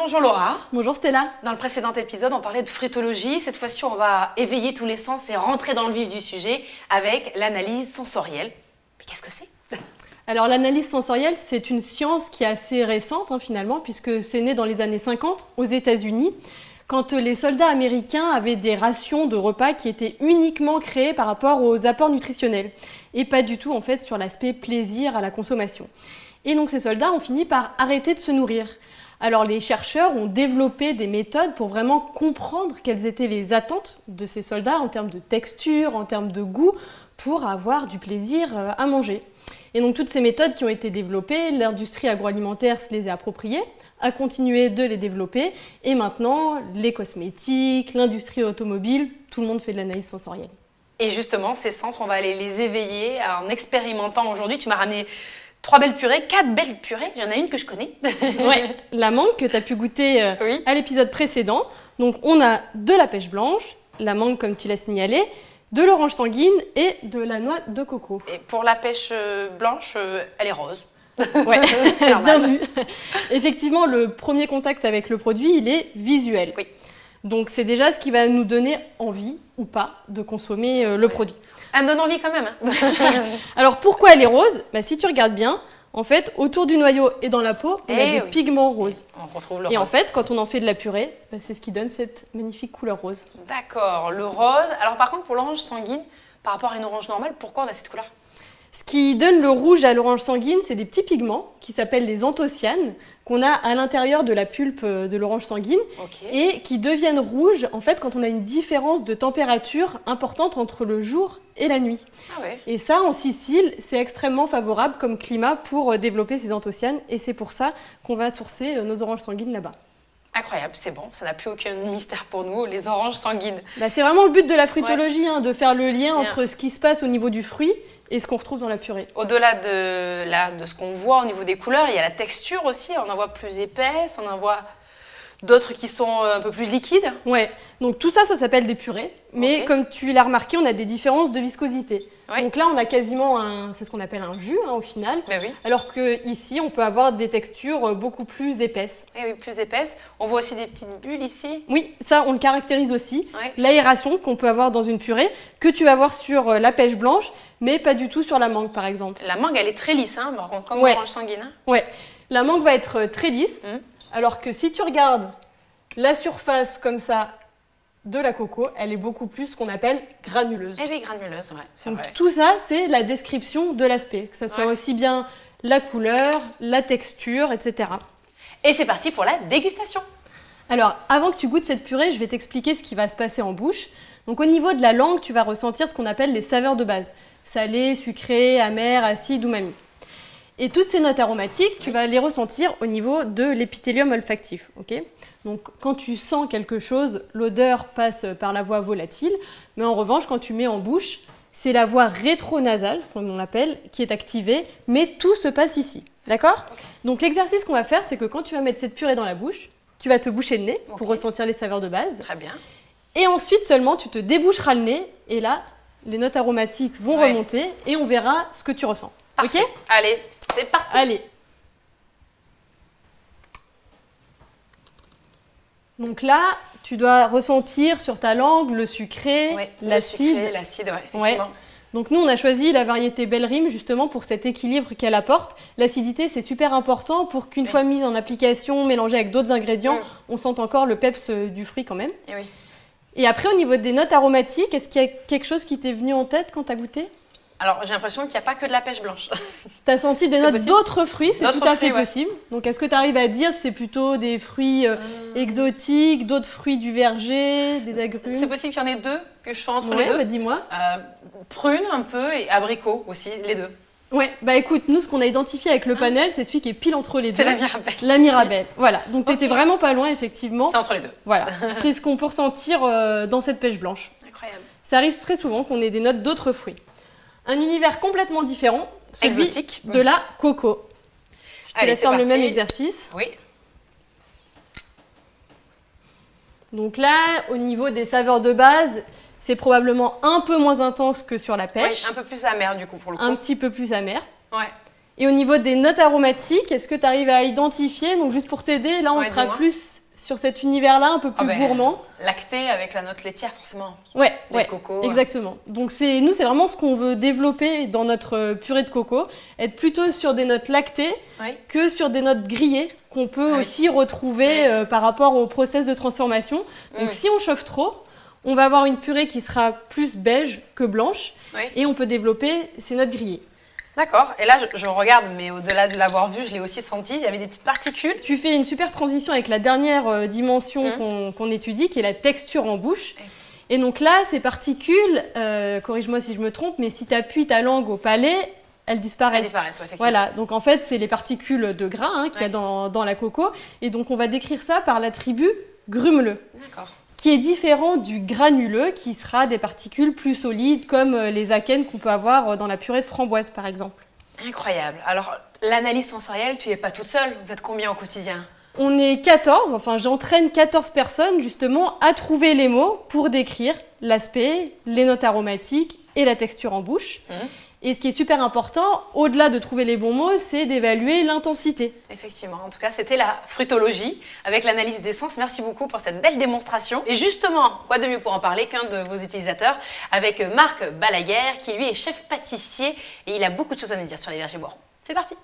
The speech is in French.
Bonjour Laura. Bonjour Stella. Dans le précédent épisode, on parlait de fruitologie. Cette fois-ci, on va éveiller tous les sens et rentrer dans le vif du sujet avec l'analyse sensorielle. Mais qu'est-ce que c'est? Alors l'analyse sensorielle, c'est une science qui est assez récente finalement, puisque c'est né dans les années 50 aux États-Unis, quand les soldats américains avaient des rations de repas qui étaient uniquement créées par rapport aux apports nutritionnels et pas du tout en fait sur l'aspect plaisir à la consommation. Et donc ces soldats ont fini par arrêter de se nourrir. Alors les chercheurs ont développé des méthodes pour vraiment comprendre quelles étaient les attentes de ces soldats en termes de texture, en termes de goût, pour avoir du plaisir à manger. Et donc toutes ces méthodes qui ont été développées, l'industrie agroalimentaire se les a appropriées, a continué de les développer, et maintenant les cosmétiques, l'industrie automobile, tout le monde fait de l'analyse sensorielle. Et justement, ces sens, on va aller les éveiller en expérimentant aujourd'hui. Tu m'as ramené 3 belles purées, 4 belles purées. Il y en a une que je connais. Ouais, la mangue que tu as pu goûter Oui. à l'épisode précédent. Donc on a de la pêche blanche, la mangue comme tu l'as signalé, de l'orange sanguine et de la noix de coco. Et pour la pêche blanche, elle est rose. Ouais, C'est normal. bien vu. Effectivement, le premier contact avec le produit, il est visuel. Oui. Donc c'est déjà ce qui va nous donner envie ou pas de consommer le produit. Elle me donne envie quand même. Hein. Alors pourquoi elle est rose? Si tu regardes bien, en fait, autour du noyau et dans la peau, on a Eh des oui. pigments roses. On retrouve le Et en rose. fait, quand on en fait de la purée, c'est ce qui donne cette magnifique couleur rose. D'accord, le rose. Alors par contre, pour l'orange sanguine, par rapport à une orange normale, pourquoi on a cette couleur? Ce qui donne le rouge à l'orange sanguine, c'est des petits pigments qui s'appellent les anthocyanes, qu'on a à l'intérieur de la pulpe de l'orange sanguine Ok. et qui deviennent rouges en fait quand on a une différence de température importante entre le jour et la nuit. Ah ouais. Et ça, en Sicile, c'est extrêmement favorable comme climat pour développer ces anthocyanes et c'est pour ça qu'on va sourcer nos oranges sanguines là-bas. Incroyable, c'est bon, ça n'a plus aucun mystère pour nous, les oranges sanguines. C'est vraiment le but de la fruitologie, de faire le lien Bien. entre ce qui se passe au niveau du fruit et ce qu'on retrouve dans la purée. Au-delà de ce qu'on voit au niveau des couleurs, il y a la texture aussi, on en voit plus épaisse, on en voit d'autres qui sont un peu plus liquides. Ouais, donc tout ça, ça s'appelle des purées. Mais Ok. comme tu l'as remarqué, on a des différences de viscosité. Oui. Donc là, on a quasiment c'est ce qu'on appelle un jus au final. Ben oui, Alors qu'ici, on peut avoir des textures beaucoup plus épaisses. et oui, plus épaisse. On voit aussi des petites bulles ici. Oui, ça, on le caractérise aussi. Ouais. L'aération qu'on peut avoir dans une purée, que tu vas voir sur la pêche blanche, mais pas du tout sur la mangue, par exemple. La mangue, elle est très lisse, hein, par contre, comme Ouais. l'orange sanguine. Hein. Ouais, la mangue va être très lisse, Mhm. alors que si tu regardes la surface comme ça de la coco, elle est beaucoup plus ce qu'on appelle granuleuse. Et oui, granuleuse, ouais, c'est Donc vrai. tout ça, c'est la description de l'aspect, que ce soit Ouais. aussi bien la couleur, la texture, etc. Et c'est parti pour la dégustation. Alors, avant que tu goûtes cette purée, je vais t'expliquer ce qui va se passer en bouche. Donc au niveau de la langue, tu vas ressentir ce qu'on appelle les saveurs de base. Salé, sucré, amer, acide, umami. Et toutes ces notes aromatiques, tu vas les ressentir au niveau de l'épithélium olfactif. Ok ? Donc quand tu sens quelque chose, l'odeur passe par la voie volatile. Mais en revanche, quand tu mets en bouche, c'est la voie rétronasale, comme on l'appelle, qui est activée. Mais tout se passe ici. D'accord ? Donc l'exercice qu'on va faire, c'est que quand tu vas mettre cette purée dans la bouche, tu vas te boucher le nez pour Ok. ressentir les saveurs de base. Très bien. Et ensuite seulement, tu te déboucheras le nez. Et là, les notes aromatiques vont Ouais. remonter et on verra ce que tu ressens. Parfait. Ok ? Allez, c'est parti. Allez. Donc là, tu dois ressentir sur ta langue le sucré, Ouais, le l'acide. sucré, l'acide, ouais, effectivement. Donc nous, on a choisi la variété Belrim justement pour cet équilibre qu'elle apporte. L'acidité, c'est super important pour qu'une Oui. fois mise en application, mélangée avec d'autres ingrédients, Mm. on sente encore le peps du fruit quand même. Et oui. Et après, au niveau des notes aromatiques, est-ce qu'il y a quelque chose qui t'est venu en tête quand tu as goûté? Alors, j'ai l'impression qu'il n'y a pas que de la pêche blanche. Tu as senti des C'est notes possible. d'autres fruits, c'est D'autres tout à fait fruits, ouais. possible. Donc est-ce que tu arrives à dire si c'est plutôt des fruits exotiques, d'autres fruits du verger, des agrumes? C'est possible qu'il y en ait deux, que je sois entre Ouais, les deux. dis-moi. Prune un peu et abricot aussi, les deux. Ouais, écoute, nous ce qu'on a identifié avec le panel, c'est celui qui est pile entre les deux. C'est la Mirabelle. La Mirabelle. Voilà, donc tu étais Ok. vraiment pas loin effectivement. C'est entre les deux. Voilà, c'est ce qu'on peut ressentir dans cette pêche blanche. Incroyable. Ça arrive très souvent qu'on ait des notes d'autres fruits. Un univers complètement différent, celui Exotique. de la coco. Je te Allez, laisse c'est faire le parti. même exercice. Oui. Donc là, au niveau des saveurs de base, c'est probablement un peu moins intense que sur la Ouais, pêche, un peu plus amer du coup pour le coup. un petit peu plus amer. Ouais. Et au niveau des notes aromatiques, est-ce que tu arrives à identifier? Donc juste pour t'aider, là on Ouais, sera dis-moi. plus sur cet univers-là, un peu plus gourmand. Lacté avec la note laitière, forcément. Ouais, Les cocos. exactement. Donc nous, c'est vraiment ce qu'on veut développer dans notre purée de coco, être plutôt sur des notes lactées que sur des notes grillées qu'on peut aussi retrouver par rapport au process de transformation. Donc si on chauffe trop, on va avoir une purée qui sera plus beige que blanche et on peut développer ces notes grillées. D'accord. Et là, je regarde, mais au-delà de l'avoir vu, je l'ai aussi senti. Il y avait des petites particules. Tu fais une super transition avec la dernière dimension qu'on étudie, qui est la texture en bouche. Et donc là, ces particules, corrige-moi si je me trompe, mais si tu appuies ta langue au palais, elles disparaissent. Elles disparaissent, effectivement. Voilà, donc en fait, c'est les particules de gras qu'il y a dans la coco. Et donc, on va décrire ça par l'attribut grumeleux. D'accord. Qui est différent du granuleux, qui sera des particules plus solides, comme les akènes qu'on peut avoir dans la purée de framboise, par exemple. Incroyable. Alors, l'analyse sensorielle, tu n'es pas toute seule. Vous êtes combien au quotidien? On est 14, enfin j'entraîne 14 personnes justement à trouver les mots pour décrire l'aspect, les notes aromatiques et la texture en bouche. Et ce qui est super important, au-delà de trouver les bons mots, c'est d'évaluer l'intensité. Effectivement, en tout cas, c'était la fruitologie avec l'analyse des sens. Merci beaucoup pour cette belle démonstration. Et justement, quoi de mieux pour en parler qu'un de vos utilisateurs avec Marc Balaguer, qui lui est chef pâtissier et il a beaucoup de choses à nous dire sur les vergers bois. C'est parti!